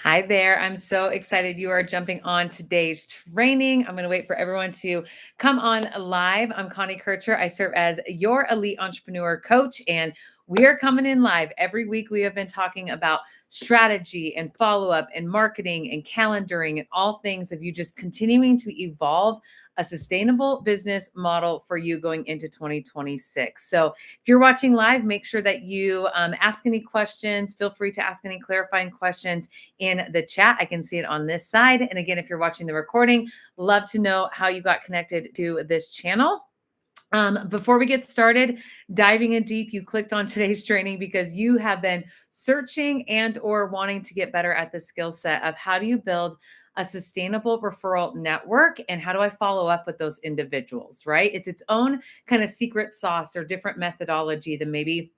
Hi there. I'm so excited you are jumping on today's training. I'm going to wait for everyone to come on live. I'm Connie Kircher. I serve as your elite entrepreneur coach, and we are coming in live every week. We have been talking about strategy and follow up and marketing and calendaring and all things of you just continuing to evolve a sustainable business model for you going into 2026. So if you're watching live, make sure that you ask any questions. Feel free to ask any clarifying questions in the chat. I can see it on this side. And again, if you're watching the recording, love to know how you got connected to this channel. Before we get started, diving in deep, you clicked on today's training because you have been searching and or wanting to get better at the skill set of how do you build a sustainable referral network and how do I follow up with those individuals, right? It's its own kind of secret sauce or different methodology than maybe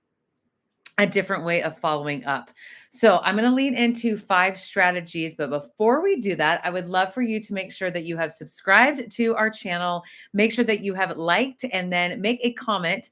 a different way of following up. So I'm going to lead into 5 strategies. But before we do that, I would love for you to make sure that you have subscribed to our channel. Make sure that you have liked and then make a comment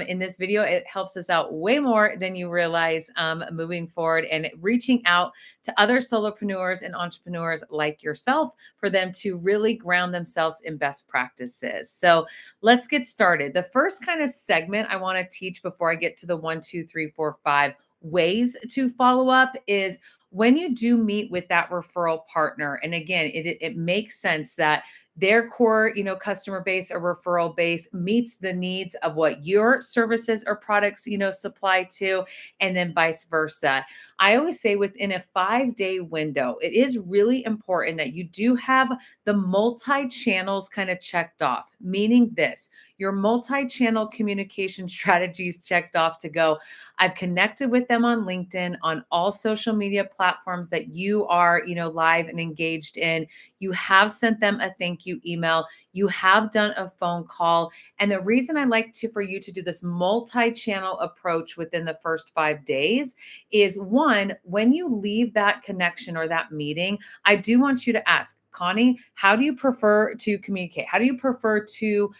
in this video. It helps us out way more than you realize moving forward and reaching out to other solopreneurs and entrepreneurs like yourself for them to really ground themselves in best practices. So let's get started. The first kind of segment I want to teach before I get to the 1, 2, 3, 4, 5 ways to follow up is when you do meet with that referral partner. And again, it makes sense that their core, customer base or referral base meets the needs of what your services or products, supply to, and then vice versa. I always say within a 5-day window, it is really important that you do have the multi-channels kind of checked off, meaning this, your multi-channel communication strategies checked off to go, I've connected with them on LinkedIn, on all social media platforms that you are, live and engaged in. You have sent them a thank you email. You have done a phone call. And the reason I like for you to do this multi-channel approach within the first 5 days is one, when you leave that connection or that meeting, I do want you to ask, Connie, how do you prefer to communicate? How do you prefer to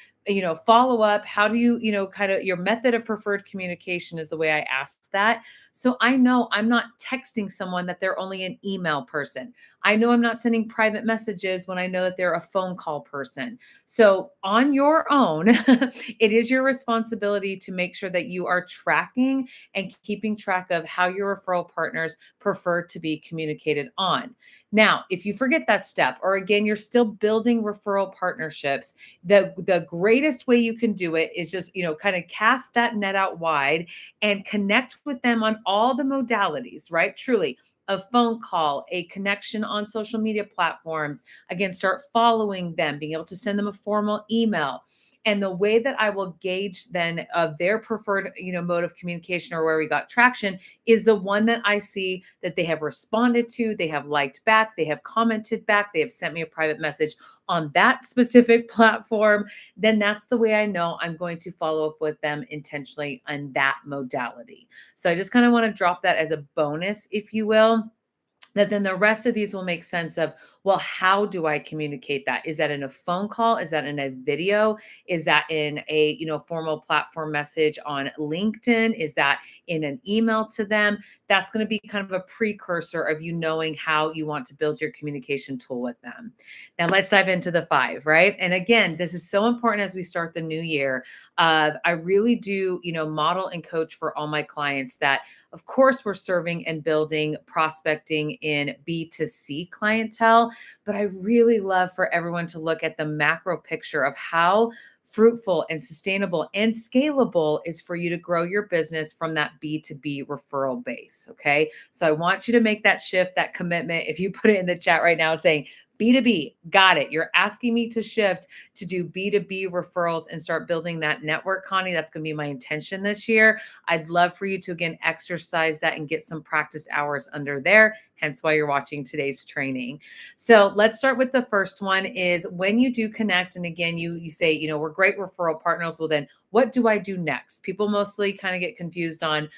follow up? How do you, kind of your method of preferred communication is the way I asked that. So I know I'm not texting someone that they're only an email person. I know I'm not sending private messages when I know that they're a phone call person. So on your own, it is your responsibility to make sure that you are tracking and keeping track of how your referral partners prefer to be communicated on. Now, if you forget that step, or again, you're still building referral partnerships, the greatest way you can do it is just, kind of cast that net out wide and connect with them on all the modalities, right? Truly, a phone call, a connection on social media platforms. Again, start following them, being able to send them a formal email. And the way that I will gauge then of their preferred, mode of communication or where we got traction is the one that I see that they have responded to, they have liked back, they have commented back, they have sent me a private message on that specific platform. Then that's the way I know I'm going to follow up with them intentionally on that modality. So I just kind of want to drop that as a bonus, if you will, that then the rest of these will make sense of, well, how do I communicate that? Is that in a phone call? Is that in a video? Is that in a, formal platform message on LinkedIn? Is that in an email to them? That's going to be kind of a precursor of you knowing how you want to build your communication tool with them. Now let's dive into the 5, right? And again, this is so important as we start the new year. I really do, model and coach for all my clients that of course, we're serving and building prospecting in B2C clientele, but I really love for everyone to look at the macro picture of how fruitful and sustainable and scalable is for you to grow your business from that B2B referral base. Okay. So I want you to make that shift, that commitment. If you put it in the chat right now saying, B2B, got it. You're asking me to shift to do B2B referrals and start building that network, Connie. That's going to be my intention this year. I'd love for you to, again, exercise that and get some practiced hours under there. Hence why you're watching today's training. So let's start with the first one is when you do connect. And again, you say, we're great referral partners. Well, then what do I do next? People mostly kind of get confused on,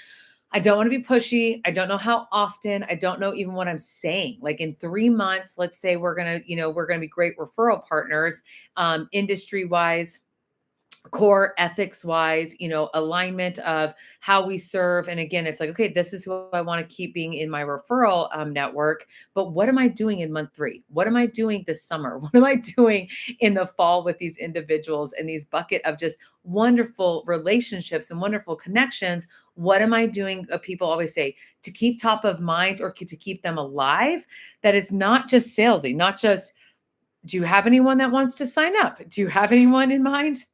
I don't want to be pushy. I don't know how often. I don't know even what I'm saying. Like in 3 months, let's say we're going to be great referral partners, industry wise. core ethics wise, alignment of how we serve. And again, it's like, okay, this is who I want to keep being in my referral network. But what am I doing in month 3? What am I doing this summer? What am I doing in the fall with these individuals and these bucket of just wonderful relationships and wonderful connections? What am I doing? People always say to keep top of mind or to keep them alive. That is not just salesy, not just, do you have anyone that wants to sign up? Do you have anyone in mind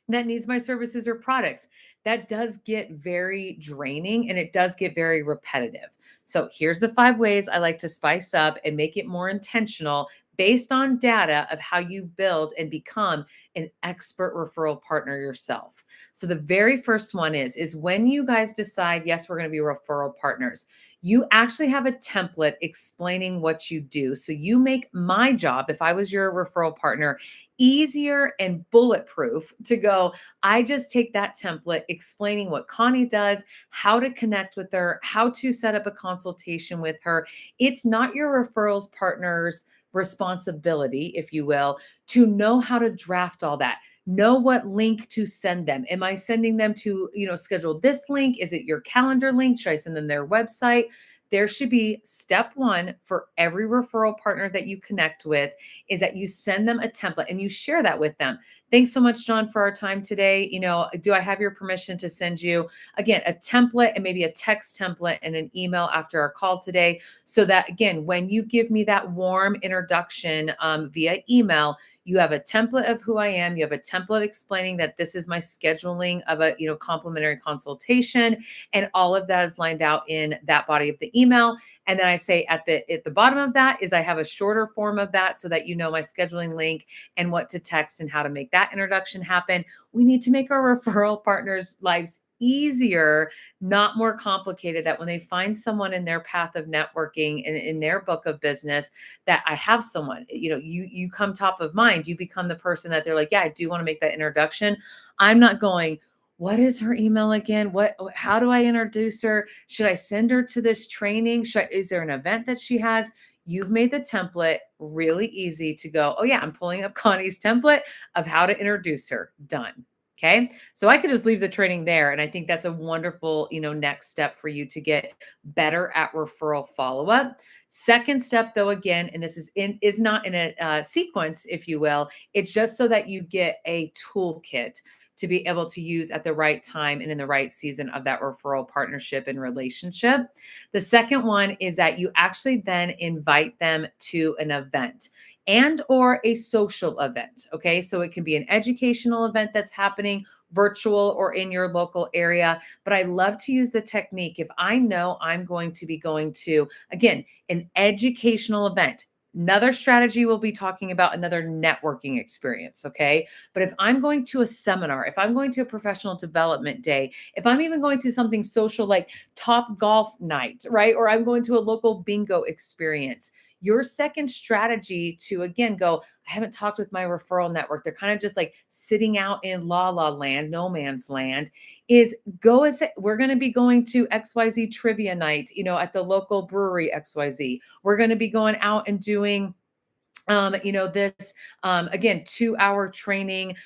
that needs my services or products? That does get very draining and it does get very repetitive. So here's the 5 ways I like to spice up and make it more intentional based on data of how you build and become an expert referral partner yourself. So the very first one is when you guys decide, yes, we're going to be referral partners, you actually have a template explaining what you do. So you make my job, if I was your referral partner, easier and bulletproof to go. I just take that template explaining what Connie does, how to connect with her, how to set up a consultation with her. It's not your referrals partner's responsibility, if you will, to know how to draft all that. Know what link to send them. Am I sending them to, schedule this link? Is it your calendar link? Should I send them their website? There should be step 1 for every referral partner that you connect with is that you send them a template and you share that with them. Thanks so much, John, for our time today. Do I have your permission to send you, again, a template and maybe a text template and an email after our call today? So that, again, when you give me that warm introduction via email, you have a template of who I am. You have a template explaining that this is my scheduling of a, complimentary consultation, and all of that is lined out in that body of the email. And then I say at the bottom of that is I have a shorter form of that so that you know my scheduling link and what to text and how to make that introduction happen. We need to make our referral partners' lives easier, not more complicated, that when they find someone in their path of networking and in their book of business, that I have someone, you come top of mind, you become the person that they're like, yeah, I do want to make that introduction. I'm not going, what is her email again? How do I introduce her? Should I send her to this training? Is there an event that she has? You've made the template really easy to go, oh yeah, I'm pulling up Connie's template of how to introduce her. Done. Okay. So I could just leave the training there. And I think that's a wonderful, next step for you to get better at referral follow-up. Second step, though, again, and this is not in a sequence, if you will, it's just so that you get a toolkit to be able to use at the right time and in the right season of that referral partnership and relationship. The second one is that you actually then invite them to an event and or a social event. Okay. So it can be an educational event that's happening virtual or in your local area. But I love to use the technique. If I know I'm going to be going to, again, an educational event, another strategy we'll be talking about, another networking experience. Okay. But if I'm going to a seminar, if I'm going to a professional development day, if I'm even going to something social like Top Golf Night, right? Or I'm going to a local bingo experience, your second strategy to, again, go, I haven't talked with my referral network, they're kind of just like sitting out in la la land, no man's land, is go as we're going to be going to XYZ trivia night, at the local brewery XYZ. We're going to be going out and doing this, again, 2-hour training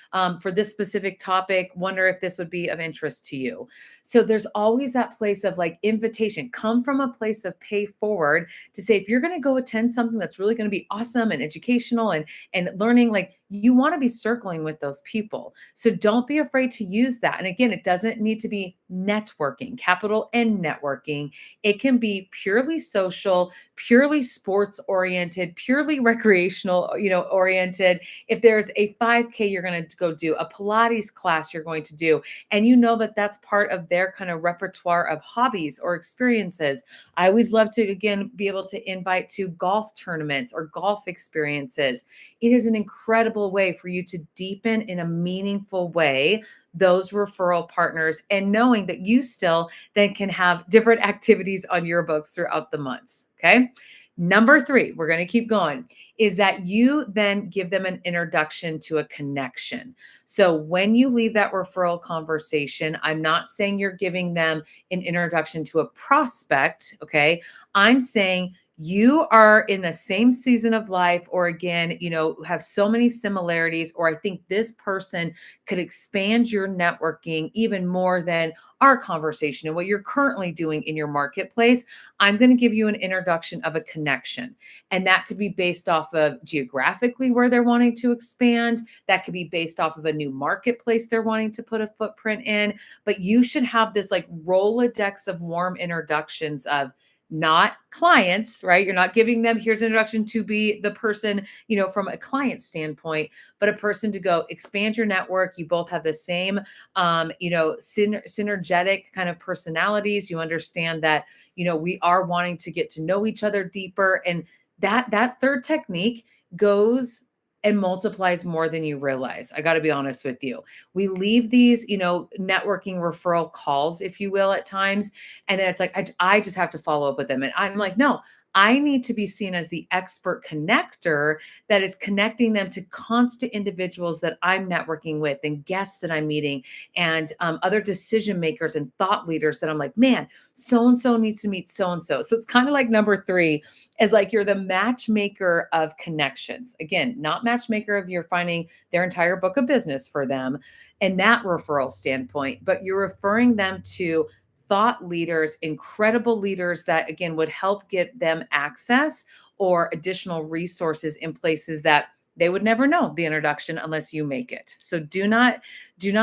for this specific topic. Wonder if this would be of interest to you. So there's always that place of like invitation. Come from a place of pay forward to say, if you're going to go attend something that's really going to be awesome and educational and learning, like you want to be circling with those people. So don't be afraid to use that. And again, it doesn't need to be networking, capital N networking. It can be purely social, purely sports oriented, purely recreational, oriented. If there's a 5K you're going to go do, a Pilates class you're going to do, and you know that that's part of their kind of repertoire of hobbies or experiences. I always love to, again, be able to invite to golf tournaments or golf experiences. It is an incredible way for you to deepen in a meaningful way those referral partners, and knowing that you still then can have different activities on your books throughout the months. Okay. Number 3, we're going to keep going, is that you then give them an introduction to a connection. So when you leave that referral conversation, I'm not saying you're giving them an introduction to a prospect. Okay. I'm saying you are in the same season of life, or again, have so many similarities, or I think this person could expand your networking even more than our conversation and what you're currently doing in your marketplace. I'm going to give you an introduction of a connection. And that could be based off of geographically where they're wanting to expand. That could be based off of a new marketplace they're wanting to put a footprint in. But you should have this like Rolodex of warm introductions of not clients, right? You're not giving them, here's an introduction to be the person, from a client standpoint, but a person to go expand your network. You both have the same, synergetic kind of personalities. You understand that, we are wanting to get to know each other deeper. And that third technique goes and multiplies more than you realize. I got to be honest with you. We leave these, networking referral calls, if you will, at times, and then it's like, I just have to follow up with them. And I'm like, no, I need to be seen as the expert connector that is connecting them to constant individuals that I'm networking with and guests that I'm meeting and other decision makers and thought leaders that I'm like, man, so and so needs to meet so and so. So it's kind of like number three is like you're the matchmaker of connections. Again, not matchmaker of you're finding their entire book of business for them and that referral standpoint, but you're referring them to thought leaders, incredible leaders that again would help get them access or additional resources in places that they would never know the introduction unless you make it. So do not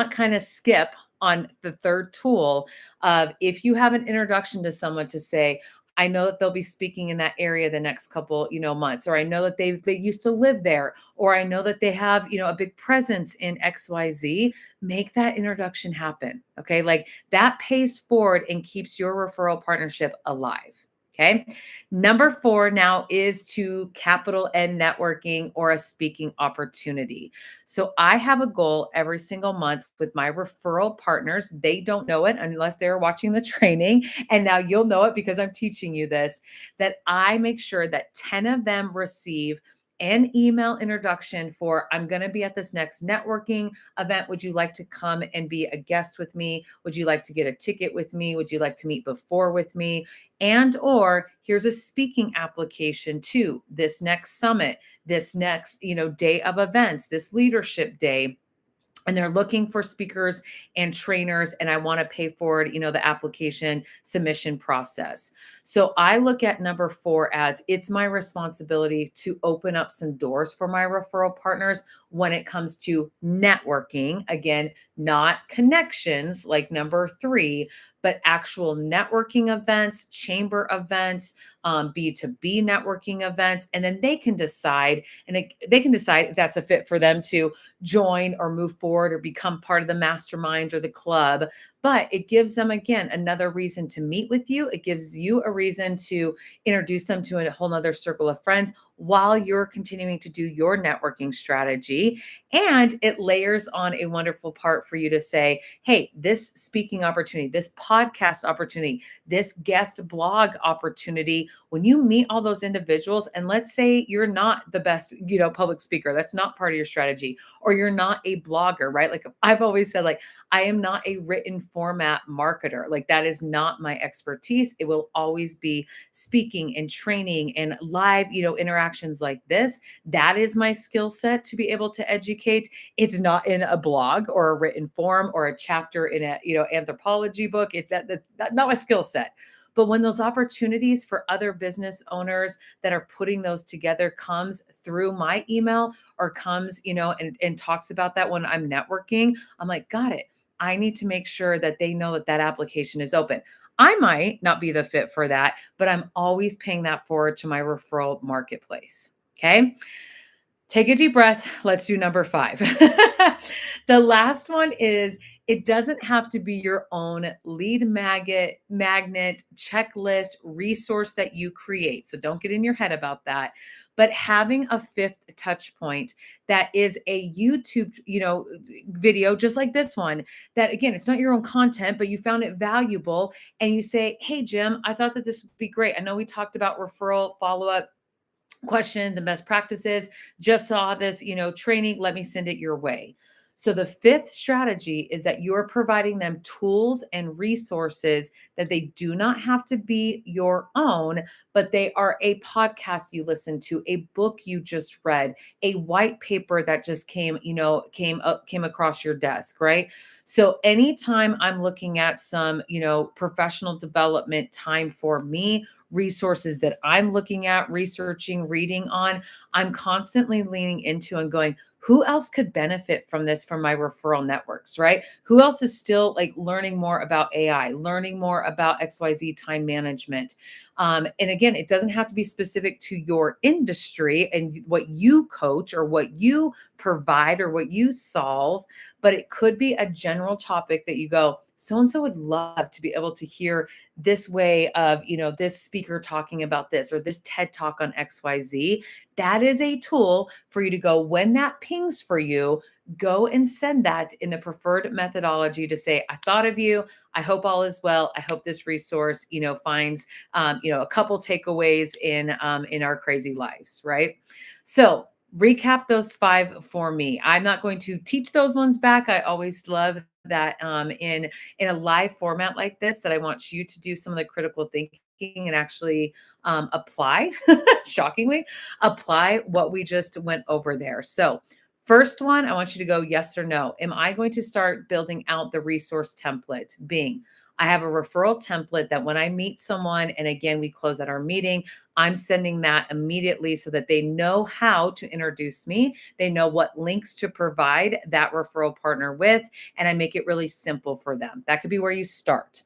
kind of skip on the third tool of if you have an introduction to someone to say, I know that they'll be speaking in that area the next couple, months, or I know that they used to live there, or I know that they have, a big presence in XYZ. Make that introduction happen. Okay. Like that pays forward and keeps your referral partnership alive. Okay. Number four now is to capital N networking or a speaking opportunity. So I have a goal every single month with my referral partners. They don't know it unless they're watching the training. And now you'll know it because I'm teaching you this, that I make sure that 10 of them receive an email introduction for I'm going to be at this next networking event. Would you like to come and be a guest with me? Would you like to get a ticket with me? Would you like to meet before with me? And or here's a speaking application to this next summit, this next, day of events, this leadership day, and they're looking for speakers and trainers, and I want to pay forward, the application submission process. So I look at number four as it's my responsibility to open up some doors for my referral partners when it comes to networking. Again, not connections like number three, but actual networking events, chamber events, B2B networking events, and then they can decide, they can decide if that's a fit for them to join or move forward or become part of the mastermind or the club. But it gives them, again, another reason to meet with you. It gives you a reason to introduce them to a whole nother circle of friends while you're continuing to do your networking strategy. And it layers on a wonderful part for you to say, hey, this speaking opportunity, this podcast opportunity, this guest blog opportunity, when you meet all those individuals, and let's say you're not the best, public speaker, that's not part of your strategy, or you're not a blogger, right? Like I've always said, like, I am not a written format marketer. Like that is not my expertise. It will always be speaking and training and live, interactions like this. That is my skill set to be able to educate. It's not in a blog or a written form or a chapter in a, anthropology book. That's not my skill set. But when those opportunities for other business owners that are putting those together comes through my email or comes, and talks about that when I'm networking, I'm like, got it. I need to make sure that they know that that application is open. I might not be the fit for that, but I'm always paying that forward to my referral marketplace. Okay. Take a deep breath. Let's do number five. The last one is it doesn't have to be your own lead magnet, checklist, resource that you create. So don't get in your head about that. But having a fifth touch point that is a YouTube, video just like this one, that again, it's not your own content, but you found it valuable. And you say, hey, Jim, I thought that this would be great. I know we talked about referral follow-up questions and best practices. Just saw this, training. Let me send it your way. So the fifth strategy is that you're providing them tools and resources that they do not have to be your own, but they are a podcast you listen to, a book you just read, a white paper that just came across your desk, right? So anytime I'm looking at some, professional development time for me, resources that I'm looking at, researching, reading on, I'm constantly leaning into and going, who else could benefit from this from my referral networks, right? Who else is still like learning more about AI, learning more about XYZ time management? And again, it doesn't have to be specific to your industry and what you coach or what you provide or what you solve, but it could be a general topic that you go, so and so would love to be able to hear this way of, this speaker talking about this or this TED talk on XYZ. That is a tool for you to go when that pings for you, go and send that in the preferred methodology to say, I thought of you. I hope all is well. I hope this resource, finds, a couple takeaways in our crazy lives, right? So recap those five for me. I'm not going to teach those ones back. I always love that in a live format like this, that I want you to do some of the critical thinking and actually apply, shockingly, apply what we just went over there. So first one, I want you to go yes or no. Am I going to start building out the resource template? Being, I have a referral template that when I meet someone, and again, we close at our meeting, I'm sending that immediately so that they know how to introduce me. They know what links to provide that referral partner with, and I make it really simple for them. That could be where you start.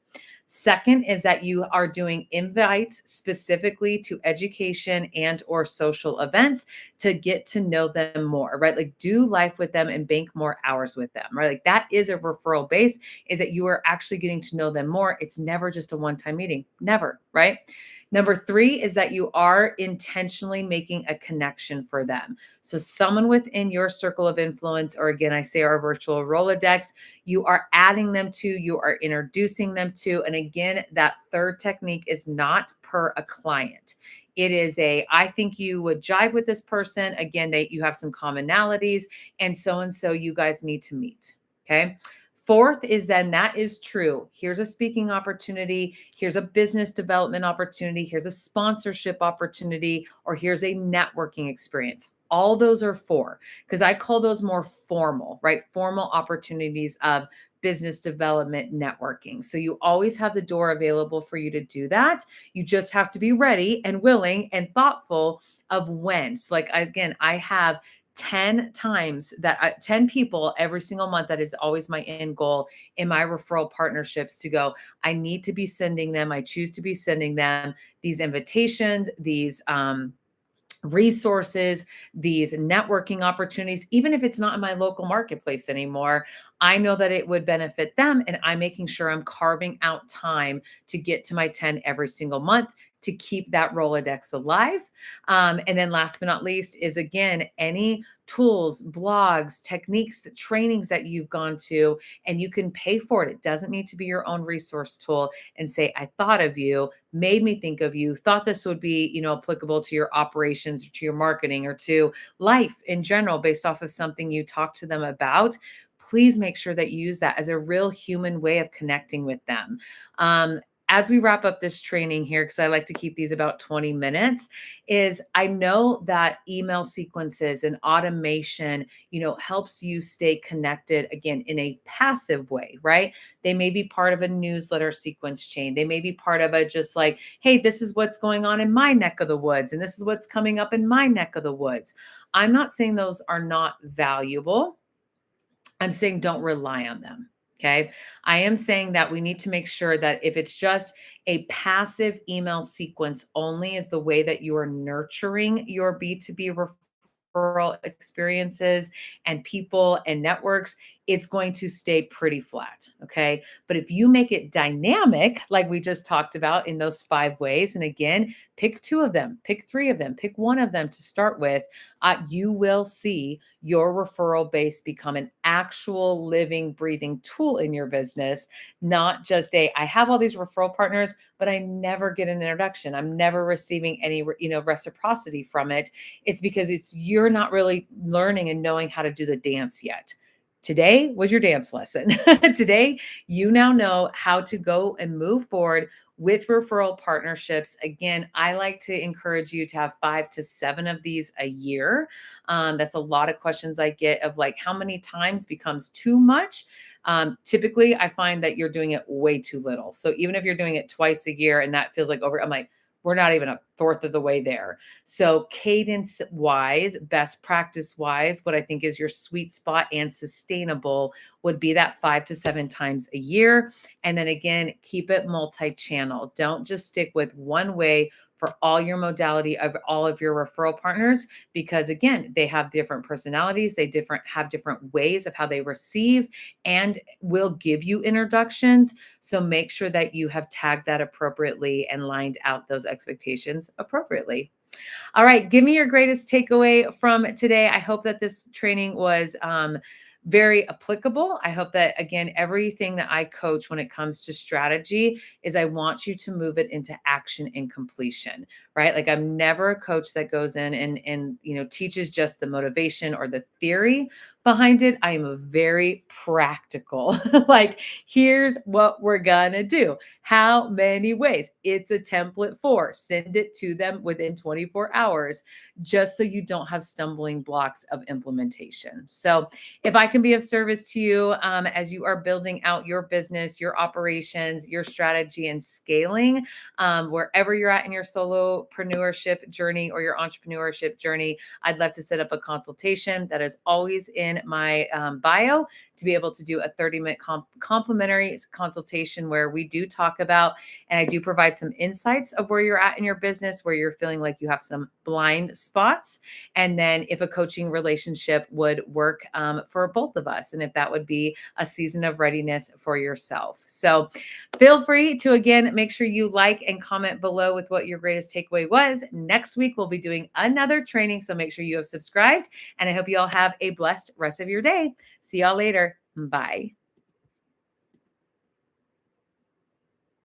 Second is that you are doing invites specifically to education and or social events to get to know them more, right? Like do life with them and bank more hours with them, right? Like that is a referral base, is that you are actually getting to know them more. It's never just a one-time meeting, never, right? Number three is that you are intentionally making a connection for them. So someone within your circle of influence, or again, I say our virtual Rolodex, you are adding them to, you are introducing them to. And again, that third technique is not per a client. It is I think you would jive with this person. Again, you have some commonalities, and so you guys need to meet. Okay. Fourth is then that is true. Here's a speaking opportunity. Here's a business development opportunity. Here's a sponsorship opportunity, or here's a networking experience. All those are four, because I call those more formal, right? Formal opportunities of business development networking. So you always have the door available for you to do that. You just have to be ready and willing and thoughtful of when. So like, again, I have 10 times that 10 people every single month. That is always my end goal in my referral partnerships, to go, I need to be sending them, I choose to be sending them these invitations, these resources, these networking opportunities, even if it's not in my local marketplace anymore. I know that it would benefit them, and I'm making sure I'm carving out time to get to my 10 every single month to keep that Rolodex alive. And then last but not least is, again, any tools, blogs, techniques, the trainings that you've gone to, and you can pay for it. It doesn't need to be your own resource tool, and say, I thought of you, made me think of you, thought this would be, applicable to your operations or to your marketing or to life in general based off of something you talked to them about. Please make sure that you use that as a real human way of connecting with them. As we wrap up this training here, because I like to keep these about 20 minutes, is I know that email sequences and automation, helps you stay connected again in a passive way, right? They may be part of a newsletter sequence chain. They may be part of a just like, hey, this is what's going on in my neck of the woods, and this is what's coming up in my neck of the woods. I'm not saying those are not valuable. I'm saying don't rely on them. Okay. I am saying that we need to make sure that if it's just a passive email sequence only is the way that you are nurturing your B2B referral experiences and people and networks, it's going to stay pretty flat. Okay. But if you make it dynamic, like we just talked about in those five ways, and again, pick two of them, pick three of them, pick one of them to start with, you will see your referral base become an actual living, breathing tool in your business, not just I have all these referral partners, but I never get an introduction. I'm never receiving any, reciprocity from it. It's because you're not really learning and knowing how to do the dance yet. Today was your dance lesson. Today, you now know how to go and move forward with referral partnerships. Again, I like to encourage you to have 5 to 7 of these a year. That's a lot of questions I get of like how many times becomes too much. Typically, I find that you're doing it way too little. So even if you're doing it twice a year and that feels like over, I'm like, we're not even a fourth of the way there. So, cadence wise, best practice wise, what I think is your sweet spot and sustainable would be that 5 to 7 times a year. And then again, keep it multi channel. Don't just stick with one way for all your modality of all of your referral partners because again they have different personalities, they different have different ways of how they receive and will give you introductions. So make sure that you have tagged that appropriately and lined out those expectations appropriately. All right, give me your greatest takeaway from today. I hope that this training was very applicable. I hope that, again, everything that I coach when it comes to strategy is I want you to move it into action and completion, right? Like I'm never a coach that goes in and teaches just the motivation or the theory behind it. I am a very practical, like, here's what we're gonna do. How many ways? It's a template for. Send it to them within 24 hours, just so you don't have stumbling blocks of implementation. So, if I can be of service to you as you are building out your business, your operations, your strategy, and scaling, wherever you're at in your solopreneurship journey or your entrepreneurship journey, I'd love to set up a consultation. That is always in my bio to be able to do a 30-minute complimentary consultation where we do talk about and I do provide some insights of where you're at in your business, where you're feeling like you have some blind spots, and then if a coaching relationship would work for both of us, and if that would be a season of readiness for yourself. So feel free to, again, make sure you like and comment below with what your greatest takeaway was. Next week, we'll be doing another training, so make sure you have subscribed, and I hope you all have a blessed rest of your day. See y'all later. Bye.